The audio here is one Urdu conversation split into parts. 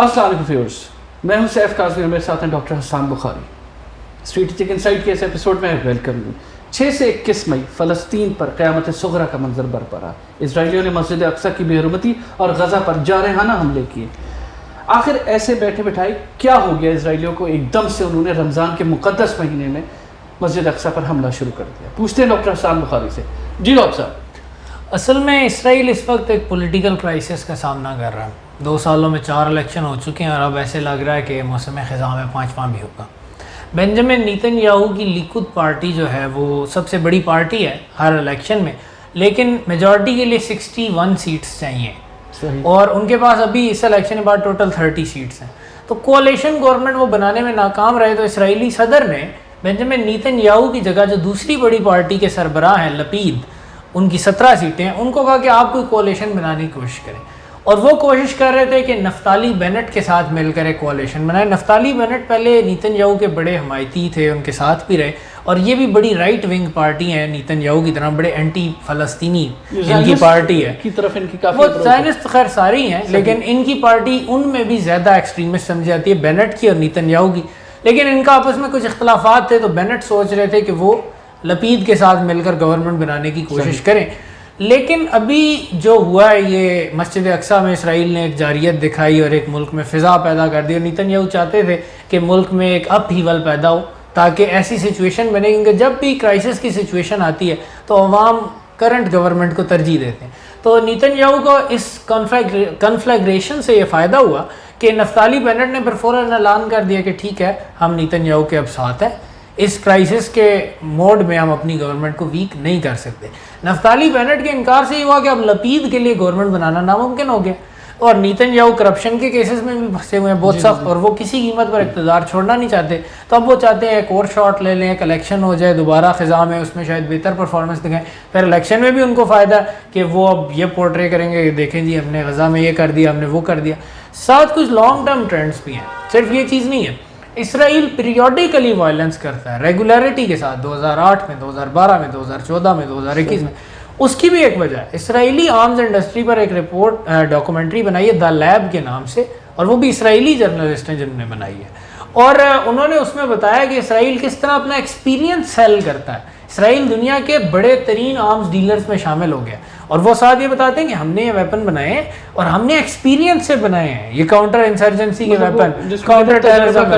السلام علیکم ویورز، میں ہوں سیف کاظمی اور میرے ساتھ ہیں ڈاکٹر حسان بخاری۔ اسٹریٹجک انسائٹ کے اس ایپیسوڈ میں ویلکم ہوں۔ 6 سے 21 مئی فلسطین پر قیامت صغریٰ کا منظر برپا رہا۔ اسرائیلیوں نے مسجد اقصیٰ کی بے حرمتی اور غزہ پر جارحانہ حملے کیے۔ آخر ایسے بیٹھے بٹھائے کیا ہو گیا اسرائیلیوں کو ایک دم سے انہوں نے رمضان کے مقدس مہینے میں مسجد اقصیٰ پر حملہ شروع کر دیا؟ پوچھتے ہیں ڈاکٹر حسان بخاری سے۔ جی ڈاکٹر صاحب۔ اصل میں اسرائیل اس وقت ایک پولیٹیکل کرائسس کا سامنا کر رہا ہے۔ 2 سالوں میں 4 الیکشن ہو چکے ہیں اور اب ایسے لگ رہا ہے کہ موسم خزاں میں 5واں بھی ہوگا۔ بنجمن نیتن یاہو کی لیکود پارٹی جو ہے وہ سب سے بڑی پارٹی ہے ہر الیکشن میں، لیکن میجورٹی کے لیے 61 سیٹس چاہیے اور ان کے پاس ابھی اس الیکشن کے بعد ٹوٹل 30 سیٹس ہیں۔ تو کولیشن گورنمنٹ وہ بنانے میں ناکام رہے، تو اسرائیلی صدر نے بنجمن نیتن یاہو کی جگہ جو دوسری بڑی پارٹی کے سربراہ ہیں لپید، ان کی 17 سیٹیں ہیں، ان کو کہا کہ آپ کوئی کولیشن بنانے کی کوشش کریں، اور وہ کوشش کر رہے تھے کہ نفتالی بینٹ کے ساتھ مل کر ایک کولیشن بنائے۔ نفتالی بینٹ پہلے نیتن یاہو کے بڑے حمایتی تھے، ان کے ساتھ بھی رہے، اور یہ بھی بڑی رائٹ ونگ پارٹی ہیں نیتن یاہو کی طرح، بڑے اینٹی فلسطینی ان کی پارٹی ہے۔ وہ زائنسٹ خیر ساری ہیں، لیکن ان کی پارٹی ان میں بھی زیادہ ایکسٹریمسٹ سمجھی جاتی ہے، بینٹ کی اور نیتن یاہو کی۔ لیکن ان کا آپس میں کچھ اختلافات تھے، تو بینٹ سوچ رہے تھے کہ وہ لپید کے ساتھ مل کر گورنمنٹ بنانے کی کوشش کریں۔ لیکن ابھی جو ہوا ہے، یہ مسجد اقصیٰ میں اسرائیل نے ایک جارحیت دکھائی اور ایک ملک میں فضا پیدا کر دی، اور نیتن یاہو چاہتے تھے کہ ملک میں ایک اپ ہیول پیدا ہو تاکہ ایسی سچویشن بنے، کیونکہ جب بھی کرائسس کی سچویشن آتی ہے تو عوام کرنٹ گورنمنٹ کو ترجیح دیتے ہیں۔ تو نیتن یاہو کو اس کنفلیگریشن سے یہ فائدہ ہوا کہ نفتالی بینٹ نے پھر فوراً اعلان کر دیا کہ ٹھیک ہے، ہم نیتن یاہو کے اب ساتھ ہیں، اس کرائسس کے موڈ میں ہم اپنی گورنمنٹ کو ویک نہیں کر سکتے۔ نفتالی بینٹ کے انکار سے یہ ہوا کہ اب لپید کے لیے گورنمنٹ بنانا ناممکن ہو گیا، اور نیتن یاہو کرپشن کے کیسز میں بھی پھنسے ہوئے ہیں بہت سخت، اور وہ کسی قیمت پر اقتدار چھوڑنا نہیں چاہتے۔ تو اب وہ چاہتے ہیں ایک اور شاٹ لے لیں، ایک الیکشن ہو جائے دوبارہ خزاں میں، اس میں شاید بہتر پرفارمنس دکھائیں، پھر الیکشن میں بھی ان کو فائدہ ہے کہ وہ اب یہ پورٹرے کریں گے کہ دیکھیں جی ہم نے غزہ میں یہ کر دیا، ہم نے وہ کر دیا۔ ساتھ کچھ لانگ ٹرم ٹرینڈس بھی ہیں، صرف یہ چیز نہیں ہے۔ اسرائیل پیریوڈیکلی وائلنس کرتا ہے ریگولیرٹی کے ساتھ، 2008 میں، 2012 میں، 2014 میں، 2021 میں۔ اس کی بھی ایک وجہ ہے، اسرائیلی آرمز انڈسٹری پر ایک رپورٹ ڈاکومنٹری بنائی ہے دا لیب کے نام سے، اور وہ بھی اسرائیلی جرنلسٹ ہیں جنہوں نے بنائی ہے، اور انہوں نے اس میں بتایا کہ اسرائیل کس طرح اپنا ایکسپیرینس سیل کرتا ہے۔ اسرائیل دنیا کے بڑے ترین آرمز ڈیلرز میں شامل ہو گیا، اور وہ ساتھ یہ بتاتے ہیں کہ ہم نے یہ ویپن بنائے ہیں اور ہم نے ایکسپیرینس سے بنائے ہیں، یہ کاؤنٹر انسرجنسی کے ویپن، کاؤنٹر ٹیررزم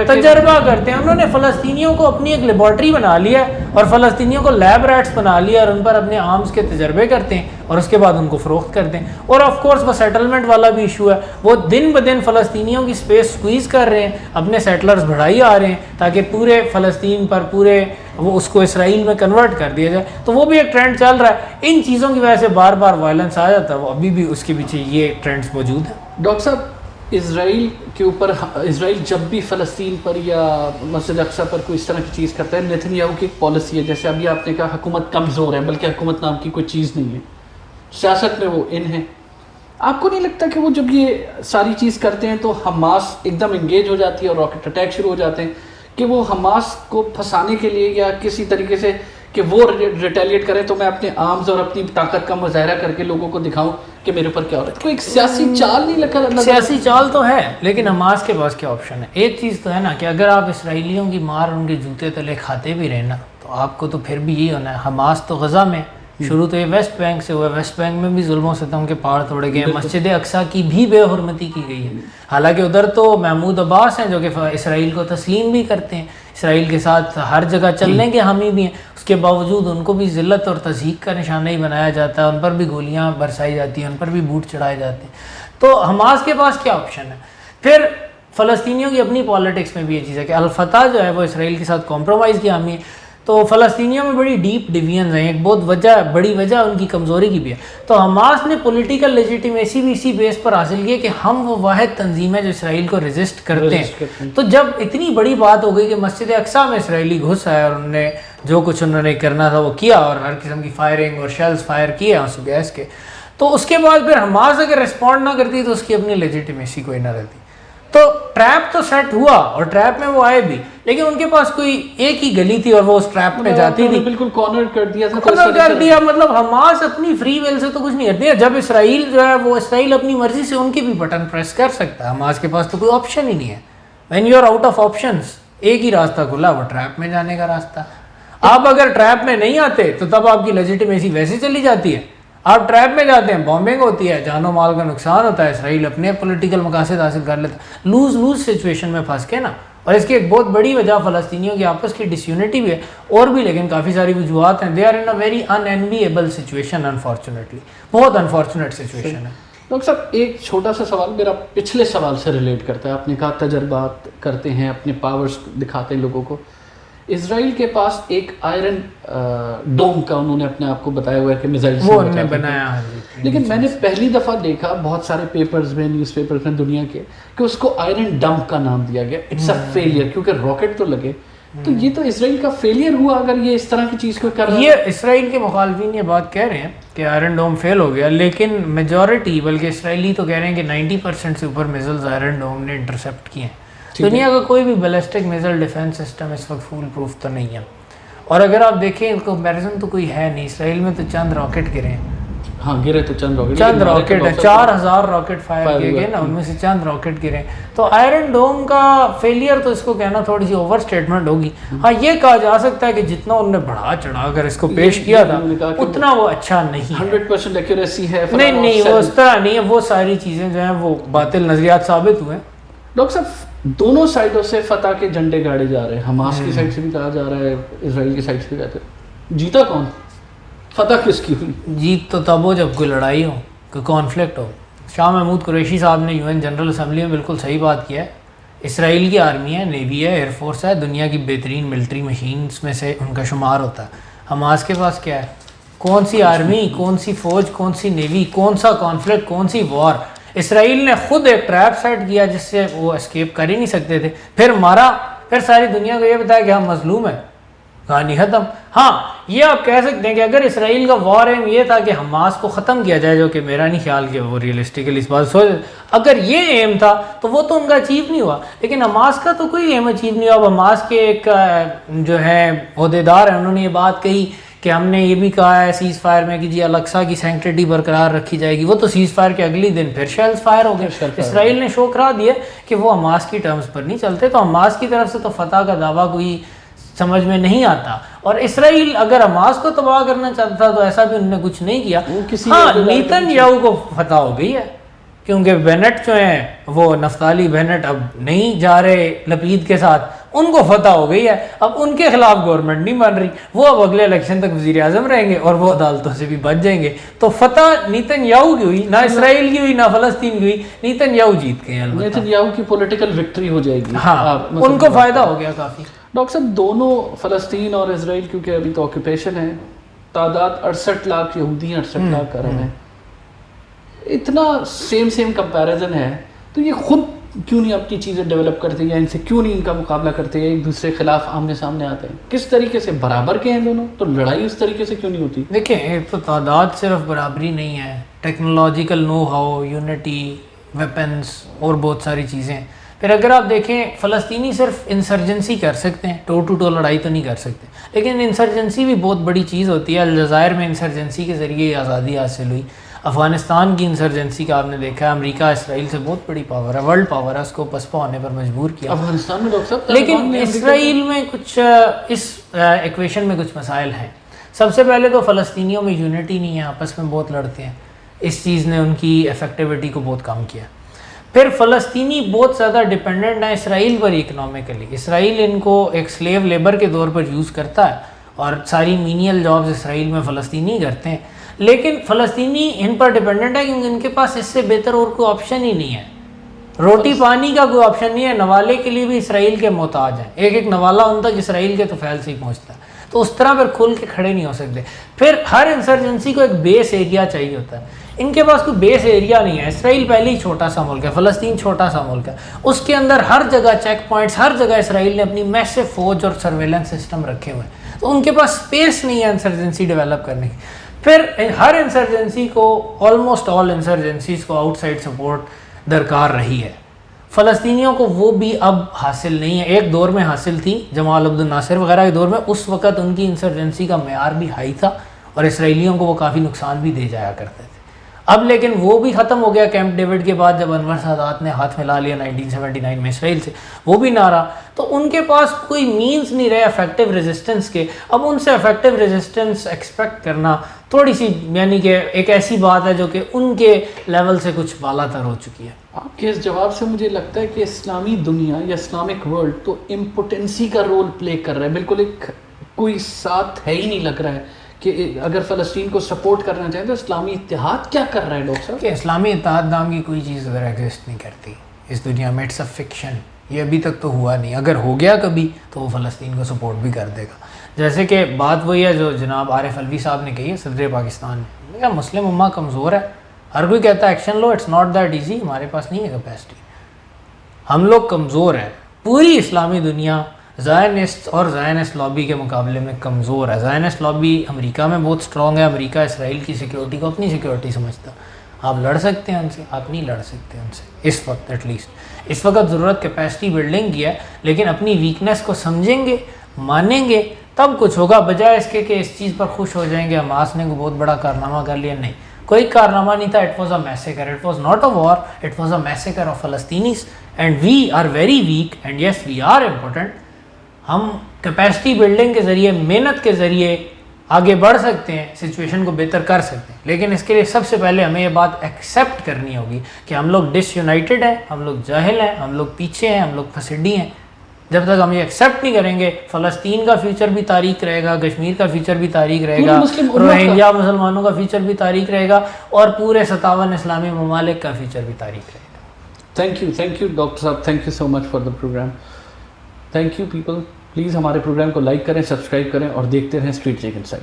تجربہ کرتے ہیں۔ انہوں نے فلسطینیوں کو اپنی ایک لیبارٹری بنا لیا اور فلسطینیوں کو لیب ریٹس بنا لیا، اور ان پر اپنے آرمز کے تجربے کرتے ہیں اور اس کے بعد ان کو فروخت کرتے ہیں۔ اور آف کورس وہ سیٹلمنٹ والا بھی ایشو ہے، وہ دن بدن فلسطینیوں کی سپیس سکویز کر رہے ہیں، اپنے سیٹلرز بڑھائی آ رہے ہیں تاکہ پورے فلسطین پر پورے وہ اس کو اسرائیل میں کنورٹ کر دیا جائے۔ تو وہ بھی ایک ٹرینڈ چل رہا ہے۔ ان چیزوں کی وجہ سے بار بار وائلنس آ جاتا ہے، وہ ابھی بھی اس کے پیچھے یہ ٹرینڈز موجود ہیں۔ ڈاکٹر صاحب، اسرائیل کے اوپر، اسرائیل جب بھی فلسطین پر یا مسجد اقصیٰ پر کوئی اس طرح کی چیز کرتا ہے، نیتن یاہو کی ایک پالیسی ہے، جیسے ابھی آپ نے کہا حکومت کمزور ہے، بلکہ حکومت نام کی کوئی چیز نہیں ہے، سیاست میں وہ ان ہے۔ آپ کو نہیں لگتا کہ وہ جب یہ ساری چیز کرتے ہیں تو حماس ایک دم انگیج ہو جاتی ہے اور راکٹ اٹیک شروع ہو جاتے ہیں، کہ وہ حماس کو پھنسانے کے لیے یا کسی طریقے سے کہ وہ ریٹیلیٹ کرے تو میں اپنے آرمز اور اپنی طاقت کا مظاہرہ کر کے لوگوں کو دکھاؤں کہ میرے اوپر کیا ہو رہا ہے؟ کوئی ایک سیاسی چال نہیں لگا؟ سیاسی چال تو ہے، لیکن حماس کے پاس کیا آپشن ہے؟ ایک چیز تو ہے نا کہ اگر آپ اسرائیلیوں کی مار ان کے جوتے تلے کھاتے بھی رہے نا، تو آپ کو تو پھر بھی یہی ہونا ہے۔ حماس تو غزہ میں شروع تو یہ ویسٹ بینک سے ہوا، ویسٹ بینک میں بھی ظلم و ستم کے پہاڑ توڑے گئے، مسجد اقصیٰ کی بھی بے حرمتی کی گئی ہے، حالانکہ ادھر تو محمود عباس ہیں جو کہ اسرائیل کو تسلیم بھی کرتے ہیں، اسرائیل کے ساتھ ہر جگہ چلنے کے حامی بھی ہیں، اس کے باوجود ان کو بھی ذلت اور تضحیک کا نشانہ ہی بنایا جاتا ہے، ان پر بھی گولیاں برسائی جاتی ہیں، ان پر بھی بوٹ چڑھائے جاتے ہیں۔ تو حماس کے پاس کیا آپشن ہے؟ پھر فلسطینیوں کی اپنی پالیٹکس میں بھی یہ چیز ہے کہ الفتح جو ہے وہ اسرائیل کے ساتھ کمپرومائز کی حامی ہے، تو فلسطینیوں میں بڑی ڈیپ ڈیویژنز ہیں، ایک بہت بڑی وجہ ان کی کمزوری کی بھی ہے۔ تو حماس نے پولیٹیکل لیجیٹیمیسی بھی اسی بیس پر حاصل کی کہ ہم وہ واحد تنظیم ہے جو اسرائیل کو ریزسٹ کرتے ہیں۔ تو جب اتنی بڑی بات ہو گئی کہ مسجد اقصیٰ میں اسرائیلی گھس آئے اور انہوں نے جو کچھ انہوں نے کرنا تھا وہ کیا، اور ہر قسم کی فائرنگ اور شیلز فائر کیے آنسو گیس کے، تو اس کے بعد پھر حماس اگر رسپونڈ نہ کرتی تو اس کی اپنی لیجیٹیمیسی کوئی نہ رہتی۔ تو ٹریپ تو سیٹ ہوا اور ٹریپ میں وہ آئے بھی, لیکن ان کے پاس کوئی ایک ہی گلی تھی اور وہ اس ٹریپ میں جاتی تھی, بالکل کارنر کر دیا تھا. کارنر کر دیا. مطلب حماس اپنی فری ویل سے تو کچھ نہیں کرتی ہے. جب اسرائیل جو ہے وہ اسرائیل اپنی مرضی سے ان کی بھی بٹن پریس کر سکتا ہے, حماس کے پاس تو کوئی آپشن ہی نہیں ہے. When you are out of options, ایک ہی راستہ کھلا, وہ ٹریپ میں جانے کا راستہ. آپ اگر ٹریپ میں نہیں آتے تو تب آپ کی لیجیٹیمیسی ویسے چلی جاتی ہے. آپ ٹریپ میں جاتے ہیں, بامبنگ ہوتی ہے, جان و مال کا نقصان ہوتا ہے, اسرائیل اپنے پولیٹیکل مقاصد حاصل کر لیتا ہے. لوز لوز سچویشن میں پھنس کے نا. اور اس کی ایک بہت بڑی وجہ فلسطینیوں کی آپس کی ڈس یونٹی بھی ہے, اور بھی لیکن کافی ساری وجوہات ہیں. They are in a very enviable situation, unfortunately بہت انفارچونیٹ سچویشن ہے. ڈاکٹر صاحب ایک چھوٹا سا سوال میرا پچھلے سوال سے ریلیٹ کرتا ہے. آپ نے کہا تجربات کرتے ہیں, اپنے پاورز دکھاتے ہیں لوگوں کو. اسرائیل کے پاس ایک آئرن ڈوم کا انہوں نے اپنے آپ کو بتایا ہوا ہے کہ میزائل وہ انہوں نے بنایا, لیکن میں نے پہلی دفعہ دیکھا بہت سارے پیپرز میں, نیوز پیپرز میں دنیا کے, کہ اس کو آئرن ڈمپ کا نام دیا گیا. اٹس اے فیلئر, کیونکہ راکٹ تو لگے. تو یہ تو اسرائیل کا فیلئر ہوا اگر یہ اس طرح کی چیز کو کر رہا ہے. یہ اسرائیل کے مخالفین یہ بات کہہ رہے ہیں کہ آئرن ڈوم فیل ہو گیا, لیکن میجورٹی بلکہ اسرائیلی تو کہہ رہے ہیں کہ 90% سے اوپر میزلز آئرن ڈوم نے انٹرسیپٹ کیے ہیں. دنیا کا کوئی بھی بیلسٹک میزل ڈیفینس سسٹم اس وقت فول پروف تو نہیں ہے. اور اگر آپ دیکھیں کمپیریزن تو کوئی ہے نہیں. اسرائیل میں تو چند راکٹ گرے ہیں. ہاں گرے تو چند راکٹ ہے, 4000 راکٹ فائر کیے گئے نا, ان میں سے چند راکٹ گرے. تو آئرن ڈوم کا فیلئر تو اس کو کہنا تھوڑی سی اوور اسٹیٹمنٹ ہوگی. ہاں یہ کہا جا سکتا ہے کہ جتنا انہوں نے بڑھا چڑھا کر اس کو پیش کیا تھا اتنا وہ اچھا نہیں ہے. 100% ایکوریسی ہے. نہیں وہ اس طرح نہیں ہے. وہ ساری چیزیں جو ہیں وہ باطل نظریات ثابت ہوئے. ڈاکٹر صاحب دونوں سائڈوں سے فتح کے جھنڈے گاڑے جا رہے ہیں. حماس کی سائڈ سے بھی کہا جا رہا ہے, اسرائیل کی سائڈ سے بھی کہتے ہیں. جیتا کون؟ فتح کس کی ہوئی؟ جیت تو تب ہو جب کوئی لڑائی ہو, کوئی کانفلکٹ ہو. شاہ محمود قریشی صاحب نے UN جنرل اسمبلی میں بالکل صحیح بات کیا ہے. اسرائیل کی آرمی ہے, نیوی ہے, ایئر فورس ہے, دنیا کی بہترین ملٹری مشینز میں سے ان کا شمار ہوتا ہے. حماس کے پاس کیا ہے؟ کون سی آرمی, کون سی فوج, کون سی نیوی, کون سا کانفلکٹ, کون سی وار. اسرائیل نے خود ایک ٹریپ سیٹ کیا جس سے وہ اسکیپ کر ہی نہیں سکتے تھے, پھر مارا, پھر ساری دنیا کو یہ بتایا کہ ہم مظلوم ہیں, کہانی ختم. ہاں یہ آپ کہہ سکتے ہیں کہ اگر اسرائیل کا وار ایم یہ تھا کہ حماس کو ختم کیا جائے, جو کہ میرا نہیں خیال کہ وہ ریئلسٹیکلی اس بات سوچ, اگر یہ ایم تھا تو وہ تو ان کا اچیو نہیں ہوا. لیکن حماس کا تو کوئی ایم اچیو نہیں ہوا. اب حماس کے ایک جو ہے عہدیدار ہیں, انہوں نے یہ بات کہی کہ ہم نے یہ بھی کہا ہے سیز فائر میں کہ جی الاقصی کی سینکٹریٹی برقرار رکھی جائے گی. وہ تو سیز فائر کے اگلی دن پھر شیلز فائر ہو گئے. اسرائیل نے شو کرا دیا کہ وہ حماس کی ٹرمز پر نہیں چلتے. تو حماس کی طرف سے تو فتح کا دعویٰ کوئی سمجھ میں نہیں آتا. اور اسرائیل اگر حماس کو تباہ کرنا چاہتا تھا تو ایسا بھی انہوں نے کچھ نہیں کیا. ہاں نیتن یاہو کو فتح ہو گئی ہے, کیونکہ بینٹ جو ہیں وہ نفتالی بینٹ اب نہیں جا رہے لپید کے ساتھ, ان کو فتح ہو گئی ہے. اب ان کے خلاف گورنمنٹ نہیں بن رہی, وہ اب اگلے الیکشن تک وزیر اعظم رہیں گے اور وہ عدالتوں سے بھی بچ جائیں گے. تو فتح نیتن یاہو کی ہوئی, نہ اسرائیل کی ہوئی, نہ فلسطین کی ہوئی. نیتن یاہو جیت گئے. نیتن یاہو کی پولیٹیکل وکٹری ہو جائے گی. ہاں ان کو فائدہ ہو گیا کافی. ڈاکٹر صاحب دونوں فلسطین اور اسرائیل کیونکہ ابھی تو آکوپیشن ہے, تعداد 68 لاکھ یہودی ہیں, 68 لاکھ عرب ہیں, اتنا سیم کمپیریزن ہے, تو یہ خود کیوں نہیں اپنی چیزیں ڈیولپ کرتے یا ان سے کیوں نہیں ان کا مقابلہ کرتے یا ایک دوسرے کے خلاف آمنے سامنے آتے ہیں؟ کس طریقے سے برابر کے ہیں دونوں, تو لڑائی اس طریقے سے کیوں نہیں ہوتی؟ دیکھیں ایک تو تعداد صرف برابری نہیں ہے, technological know how, unity, weapons اور بہت ساری چیزیں. پھر اگر آپ دیکھیں فلسطینی صرف انسرجنسی کر سکتے ہیں, ٹو ٹو ٹو لڑائی تو نہیں کر سکتے, لیکن انسرجنسی بھی بہت بڑی چیز ہوتی ہے. الجزائر میں انسرجنسی کے ذریعے آزادی حاصل ہوئی. افغانستان کی انسرجنسی کا آپ نے دیکھا ہے, امریکہ اسرائیل سے بہت بڑی پاور ہے, ورلڈ پاور ہے, اس کو پسپا ہونے پر مجبور کیا افغانستان میں ڈاکٹر صاحب. لیکن اسرائیل میں کچھ اس ایکویشن میں کچھ مسائل ہیں. سب سے پہلے تو فلسطینیوں میں یونٹی نہیں ہے, آپس میں بہت لڑتے ہیں, اس چیز نے ان کی افیکٹیوٹی کو بہت کم کیا. پھر فلسطینی بہت زیادہ ڈیپینڈنٹ ہیں اسرائیل پر اکنامکلی. اسرائیل ان کو ایک سلیو لیبر کے طور پر یوز کرتا ہے اور ساری مینیل جابز اسرائیل میں فلسطینی کرتے ہیں, لیکن فلسطینی ان پر ڈیپینڈنٹ ہے کیونکہ ان کے پاس اس سے بہتر اور کوئی آپشن ہی نہیں ہے. روٹی پانی کا کوئی آپشن نہیں ہے, نوالے کے لیے بھی اسرائیل کے محتاج ہیں. ایک نوالہ ان تک اسرائیل کے طفیل سے ہی پہنچتا ہے, تو اس طرح پھر کھل کے کھڑے نہیں ہو سکتے. پھر ہر انسرجنسی کو ایک بیس ایریا چاہیے ہوتا ہے, ان کے پاس کوئی بیس ایریا نہیں ہے. اسرائیل پہلے ہی چھوٹا سا ملک ہے, فلسطین چھوٹا سا ملک ہے, اس کے اندر ہر جگہ چیک پوائنٹس, ہر جگہ اسرائیل نے اپنی میسو فوج اور سرویلنس سسٹم رکھے ہوئے ہیں, تو ان کے پاس اسپیس نہیں ہے انسرجنسی ڈیولپ کرنے کی. پھر ہر انسرجنسی کو, آلموسٹ آل انسرجنسیز کو آؤٹ سائڈ سپورٹ درکار رہی ہے. فلسطینیوں کو وہ بھی اب حاصل نہیں ہے. ایک دور میں حاصل تھی جمال عبد الناصر وغیرہ کے دور میں, اس وقت ان کی انسرجنسی کا معیار بھی ہائی تھا اور اسرائیلیوں کو وہ کافی نقصان بھی دے جایا کرتے تھے. اب لیکن وہ بھی ختم ہو گیا کیمپ ڈیوڈ کے بعد, جب انور سادات نے ہاتھ ملا لیا 1979 میں اسرائیل سے, وہ بھی نہ رہا. تو ان کے پاس کوئی مینز نہیں رہے افیکٹو ریزسٹنس کے. اب ان سے افیکٹو ریزسٹنس ایکسپیکٹ کرنا تھوڑی سی یعنی کہ ایک ایسی بات ہے جو کہ ان کے لیول سے کچھ بالا تر ہو چکی ہے. آپ کے اس جواب سے مجھے لگتا ہے کہ اسلامی دنیا یا اسلامک ورلڈ تو امپوٹنسی کا رول پلے کر رہا ہے, بالکل ایک کوئی ساتھ ہے ہی نہیں لگ رہا ہے کہ اگر فلسطین کو سپورٹ کرنا چاہیں تو اسلامی اتحاد کیا کر رہا ہے ڈاکٹر صاحب؟ کہ اسلامی اتحاد نام کی کوئی چیز اگر ایگزسٹ نہیں کرتی اس دنیا میں, اٹس اے فکشن. یہ ابھی تک تو ہوا نہیں, اگر ہو گیا کبھی تو وہ فلسطین کو سپورٹ بھی کر دے گا. جیسے کہ بات وہی ہے جو جناب عارف الوی صاحب نے کہی ہے, صدر پاکستان نے کہا مسلم امہ کمزور ہے. ہر کوئی کہتا ہے ایکشن لو, اٹس ناٹ دیٹ ایزی. ہمارے پاس نہیں ہے کیپیسٹی, ہم لوگ کمزور ہیں. پوری اسلامی دنیا زائنسٹ اور زائنسٹ لابی کے مقابلے میں کمزور ہے. زائنسٹ لابی امریکہ میں بہت اسٹرانگ ہے. امریکہ اسرائیل کی سیکیورٹی کو اپنی سیکیورٹی سمجھتا. آپ لڑ سکتے ہیں ان سے, آپ نہیں لڑ سکتے ان سے اس وقت. ایٹ لیسٹ اس وقت ضرورت کیپیسٹی بلڈنگ کی ہے, لیکن اپنی ویکنیس کو سمجھیں گے, مانیں گے, تب کچھ ہوگا. بجائے اس کے کہ اس چیز پر خوش ہو جائیں گے حماس نے کوئی بہت بڑا کارنامہ کر لیا. نہیں, کوئی کارنامہ نہیں تھا. It was a massacre, it was not a war, it was a massacre of Palestinians. And we are very weak and yes we are important. ہم کیپیسٹی بلڈنگ کے ذریعے, محنت کے ذریعے آگے بڑھ سکتے ہیں, سچویشن کو بہتر کر سکتے ہیں. لیکن اس کے لیے سب سے پہلے ہمیں یہ بات ایکسیپٹ کرنی ہوگی کہ ہم لوگ ڈس یونائٹڈ ہیں, ہم لوگ جاہل ہیں, ہم لوگ پیچھے ہیں, ہم لوگ پھسڈی ہیں. جب تک ہم یہ ایکسیپٹ نہیں کریں گے, فلسطین کا فیوچر بھی تاریک رہے گا, کشمیر کا فیوچر بھی تاریک رہے گا, روہنگیا مسلمانوں کا فیوچر بھی تاریک رہے گا, اور پورے 57 اسلامی ممالک کا فیوچر بھی تاریک رہے گا. تھینک یو ڈاکٹر صاحب, thank you so much for the program. Thank you people. Please ہمارے پروگرام کو لائک کریں, سبسکرائب کریں اور دیکھتے رہیں اسٹریٹ چیک انسائڈ.